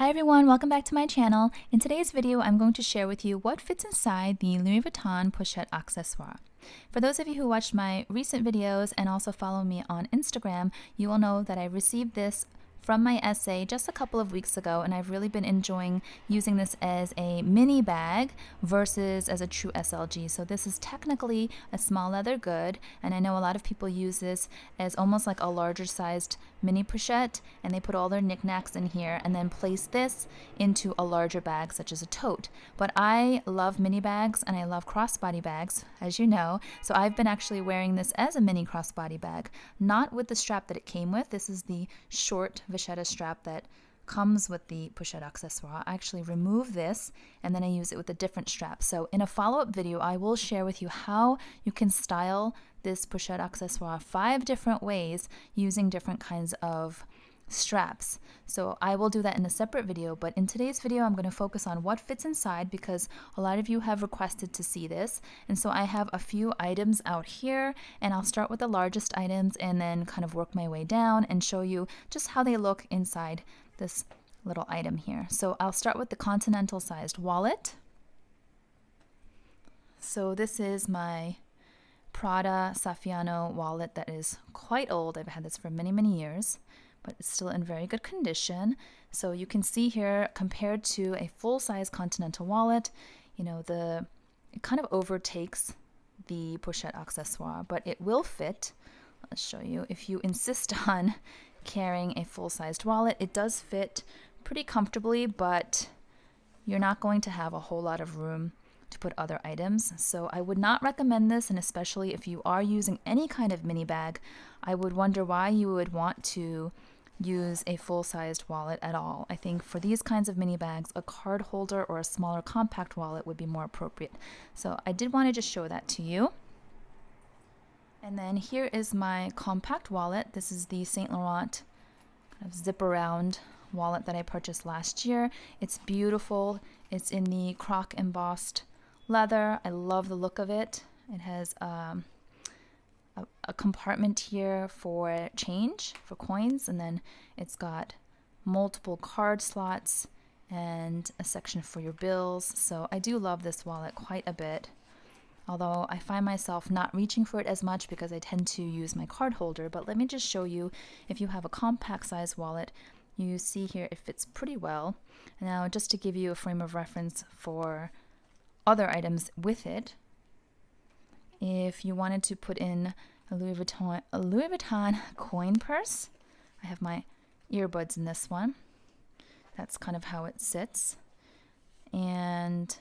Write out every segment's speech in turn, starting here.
Hi everyone, welcome back to my channel. In today's video, I'm going to share with you what fits inside the Louis Vuitton Pochette Accessoire. For those of you who watched my recent videos and also follow me on Instagram, you will know that I received this from my essay just a couple of weeks ago, and I've really been enjoying using this as a mini bag versus as a true SLG. So this is technically a small leather good, and I know a lot of people use this as almost like a larger sized mini pochette, and they put all their knickknacks in here and then place this into a larger bag such as a tote. But I love mini bags and I love crossbody bags, as you know, so I've been actually wearing this as a mini crossbody bag, not with the strap that it came with. This is the short vachetta strap that comes with the Pochette Accessoire. I actually remove this and then I use it with a different strap. So in a follow-up video, I will share with you how you can style this Pochette Accessoire 5 different ways using different kinds of straps. So I will do that in a separate video, but in today's video I'm going to focus on what fits inside because a lot of you have requested to see this. And so I have a few items out here, and I'll start with the largest items and then kind of work my way down and show you just how they look inside this little item here. So I'll start with the continental sized wallet. So this is my Prada Saffiano wallet that is quite old. I've had this for many years, but it's still in very good condition. So you can see here, compared to a full-size Continental wallet, you know, it kind of overtakes the Pochette Accessoire, but it will fit. Let's show you. If you insist on carrying a full-sized wallet, it does fit pretty comfortably, but you're not going to have a whole lot of room to put other items. So I would not recommend this, and especially if you are using any kind of mini bag, I would wonder why you would want to use a full-sized wallet at all. I think for these kinds of mini bags, a card holder or a smaller compact wallet would be more appropriate. So I did want to just show that to you. And then here is my compact wallet. This is the Saint Laurent kind of zip around wallet that I purchased last year. It's beautiful. It's in the croc embossed leather. I love the look of it. It has a compartment here for change, for coins, and then it's got multiple card slots and a section for your bills. So I do love this wallet quite a bit, although I find myself not reaching for it as much because I tend to use my card holder. But let me just show you, if you have a compact size wallet, you see here it fits pretty well. Now, just to give you a frame of reference for other items with it, if you wanted to put in a Louis Vuitton coin purse, I have my earbuds in this one. That's kind of how it sits. And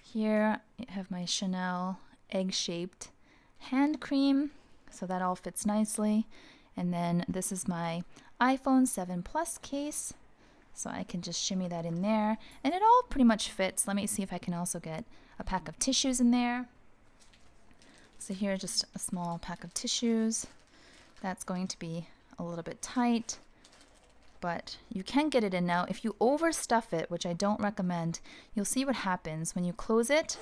here I have my Chanel egg-shaped hand cream, so that all fits nicely. And then this is my iPhone 7 Plus case, so I can just shimmy that in there, and it all pretty much fits. Let me see if I can also get a pack of tissues in there. So here's just a small pack of tissues. That's going to be a little bit tight, but you can get it in now. If you overstuff it, which I don't recommend, you'll see what happens when you close it.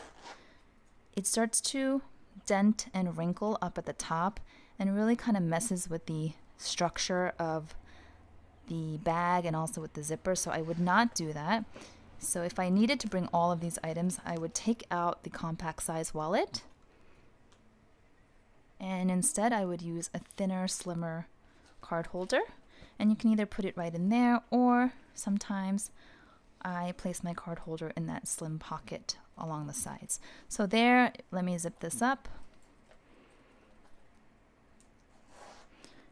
It starts to dent and wrinkle up at the top and really kind of messes with the structure of the bag and also with the zipper, so I would not do that. So if I needed to bring all of these items, I would take out the compact size wallet, and instead I would use a thinner, slimmer card holder, and you can either put it right in there, or sometimes I place my card holder in that slim pocket along the sides. So there, let me zip this up.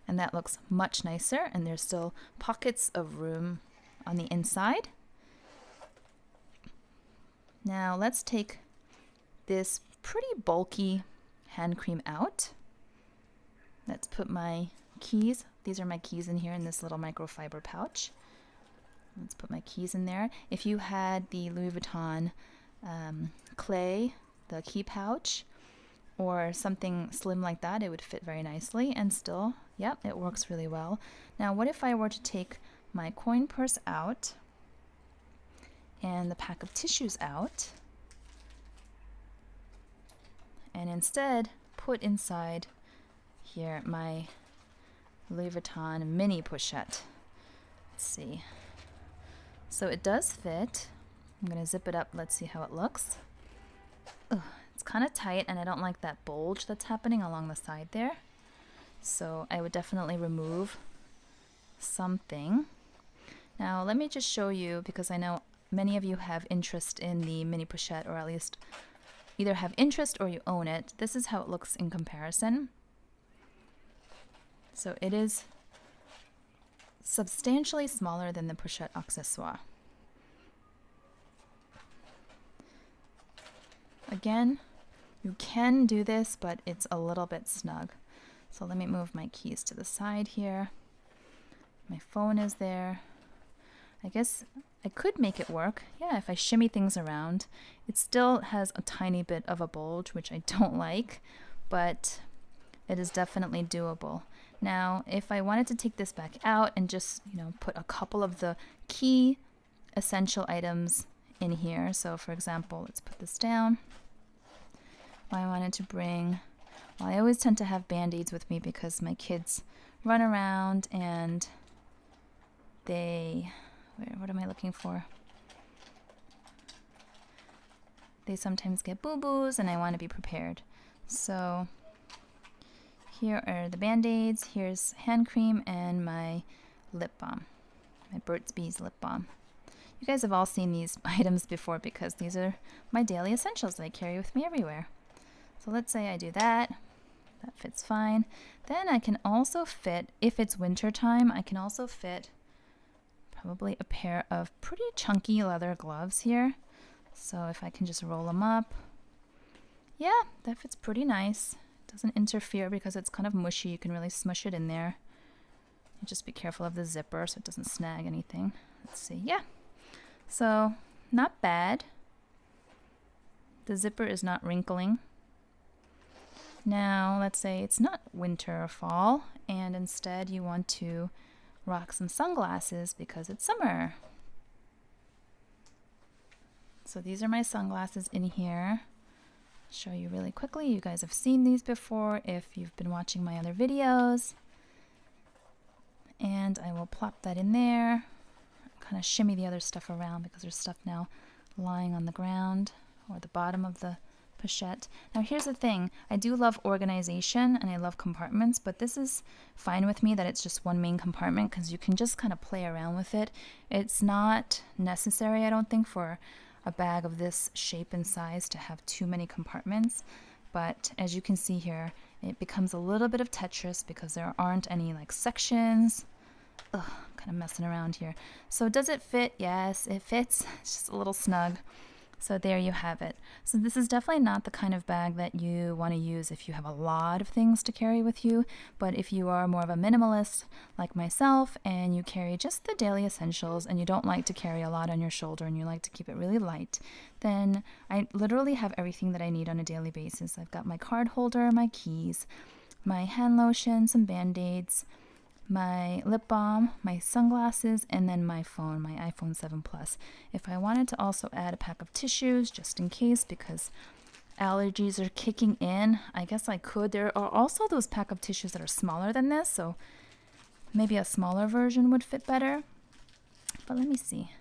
And that looks much nicer, and there's still pockets of room on the inside. Now let's take this pretty bulky hand cream out. Let's put my keys. These are my keys in here in this little microfiber pouch. Let's put my keys in there. If you had the Louis Vuitton clay, the key pouch, or something slim like that, it would fit very nicely, and still, yep, it works really well. Now, what if I were to take my coin purse out and the pack of tissues out, and instead put inside here my Louis Vuitton Mini Pochette? Let's see. So it does fit. I'm gonna zip it up. Let's see how it looks. Ugh, it's kind of tight, and I don't like that bulge that's happening along the side there. So I would definitely remove something. Now let me just show you, because I know many of you have interest in the Mini Pochette, or at least either have interest or you own it. This is how it looks in comparison. So it is substantially smaller than the Pochette Accessoires. Again, you can do this, but it's a little bit snug. So let me move my keys to the side here. My phone is there. I guess I could make it work. Yeah, if I shimmy things around. It still has a tiny bit of a bulge, which I don't like, but it is definitely doable. Now, if I wanted to take this back out and just, put a couple of the key essential items in here. So for example, let's put this down. I wanted to bring, well, I always tend to have band-aids with me because my kids run around and what am I looking for? They sometimes get boo-boos, and I want to be prepared. So here are the band-aids. Here's hand cream and my lip balm, my Burt's Bees lip balm. You guys have all seen these items before because these are my daily essentials that I carry with me everywhere. So let's say I do that. That fits fine. Then I can also fit, if it's winter time, I can also fit probably a pair of pretty chunky leather gloves here. So if I can just roll them up. Yeah, that fits pretty nice. It doesn't interfere because it's kind of mushy. You can really smush it in there. And just be careful of the zipper so it doesn't snag anything. Let's see. Yeah. So not bad. The zipper is not wrinkling. Now, let's say it's not winter or fall, and instead you want to rock some sunglasses because it's summer. So these are my sunglasses in here. I'll show you really quickly. You guys have seen these before if you've been watching my other videos. And I will plop that in there. Kind of shimmy the other stuff around because there's stuff now lying on the ground or the bottom of the pochette. Now here's the thing, I do love organization and I love compartments, but this is fine with me that it's just one main compartment because you can just kind of play around with it. It's not necessary, I don't think, for a bag of this shape and size to have too many compartments, but as you can see here, it becomes a little bit of Tetris because there aren't any like sections. Ugh, I'm kind of messing around here. So does it fit? Yes, it fits. It's just a little snug. So there you have it. So this is definitely not the kind of bag that you want to use if you have a lot of things to carry with you, but if you are more of a minimalist like myself and you carry just the daily essentials and you don't like to carry a lot on your shoulder and you like to keep it really light, then I literally have everything that I need on a daily basis. I've got my card holder, my keys, my hand lotion, some band-aids, my lip balm, my sunglasses, and then my phone, my iPhone 7 Plus. If I wanted to also add a pack of tissues just in case because allergies are kicking in, I guess I could. There are also those pack of tissues that are smaller than this, so maybe a smaller version would fit better. But let me see.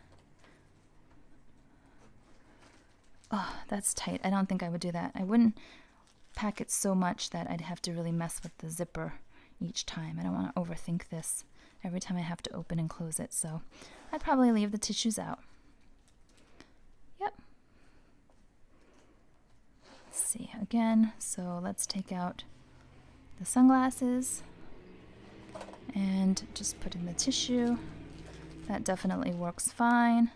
Oh, that's tight. I don't think I would do that. I wouldn't pack it so much that I'd have to really mess with the zipper each time. I don't want to overthink this every time I have to open and close it, so I'd probably leave the tissues out. Yep. Let's see again. So let's take out the sunglasses and just put in the tissue. That definitely works fine.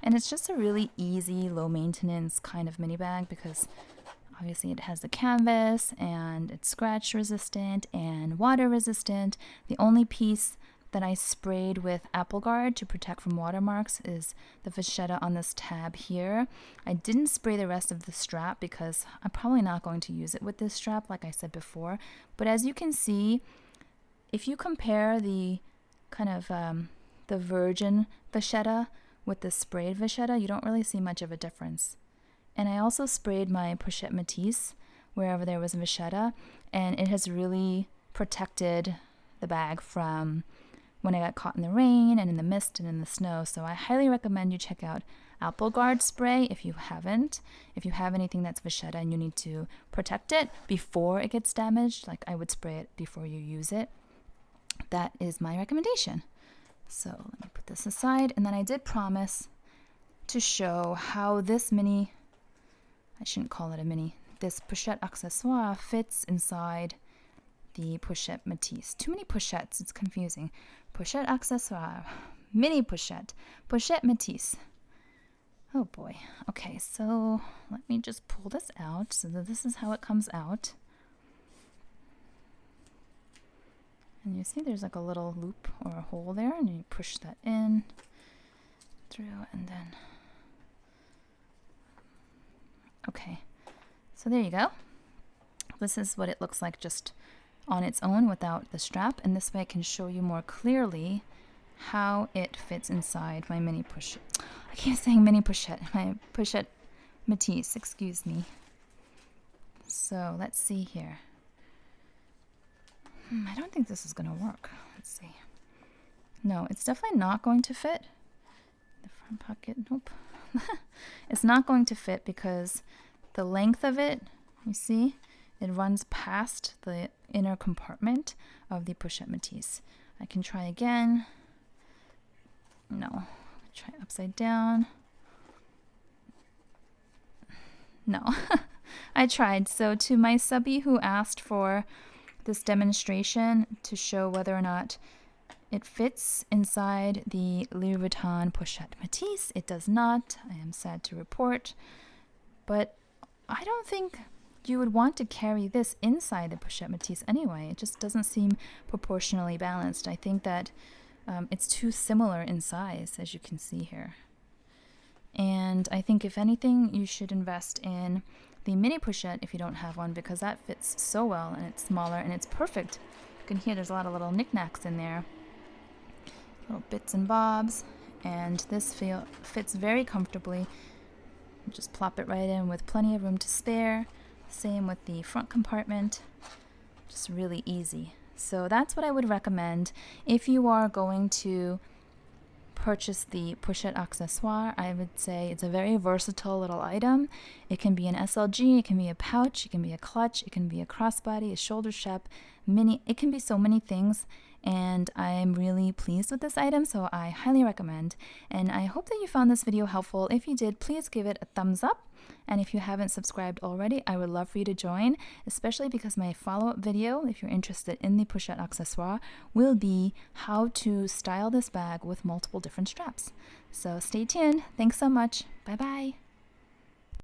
And it's just a really easy, low maintenance kind of mini bag because obviously it has the canvas and it's scratch resistant and water resistant. The only piece that I sprayed with Apple Guard to protect from watermarks is the vachetta on this tab here. I didn't spray the rest of the strap because I'm probably not going to use it with this strap like I said before. But as you can see, if you compare the kind of the virgin vachetta with the sprayed vachetta, you don't really see much of a difference. And I also sprayed my Pochette Métis wherever there was a vachetta, and it has really protected the bag from when I got caught in the rain and in the mist and in the snow. So I highly recommend you check out Apple Guard spray if you haven't. If you have anything that's vachetta and you need to protect it before it gets damaged, like I would spray it before you use it. That is my recommendation. So let me put this aside, and then I did promise to show how this mini, I shouldn't call it a mini, this Pochette Accessoire fits inside the Pochette Métis. Too many pochettes, it's confusing. Pochette Accessoire, Mini Pochette, Pochette Métis. Oh boy. Okay, so let me just pull this out. So that this is how it comes out. And you see there's like a little loop or a hole there, and you push that in through, and then okay, so there you go. This is what it looks like just on its own without the strap, and this way I can show you more clearly how it fits inside my mini pochette. I keep saying mini pochette, my Pochette Métis, excuse me. So let's see here. I don't think this is going to work. Let's see. No, it's definitely not going to fit. The front pocket, nope. It's not going to fit because the length of it, you see, it runs past the inner compartment of the Pochette Métis. I can try again. No. Try upside down. No. I tried. So to my subby who asked for this demonstration to show whether or not it fits inside the Louis Vuitton Pochette Métis, it does not. I am sad to report. But I don't think you would want to carry this inside the Pochette Métis anyway. It just doesn't seem proportionally balanced. I think that it's too similar in size, as you can see here. And I think if anything, you should invest in the mini pochette if you don't have one, because that fits so well and it's smaller and it's perfect. You can hear there's a lot of little knickknacks in there, little bits and bobs, and this fits very comfortably. You just plop it right in with plenty of room to spare. Same with the front compartment, just really easy. So that's what I would recommend if you are going to purchase the Pochette Accessoire. I would say it's a very versatile little item. It can be an SLG, it can be a pouch, it can be a clutch, it can be a crossbody, a shoulder strap, mini. It can be so many things, and I'm really pleased with this item, so I highly recommend. And I hope that you found this video helpful. If you did, please give it a thumbs up. And if you haven't subscribed already, I would love for you to join, especially because my follow-up video, if you're interested in the Pochette Accessoire, will be how to style this bag with multiple different straps. So stay tuned. Thanks so much. Bye-bye.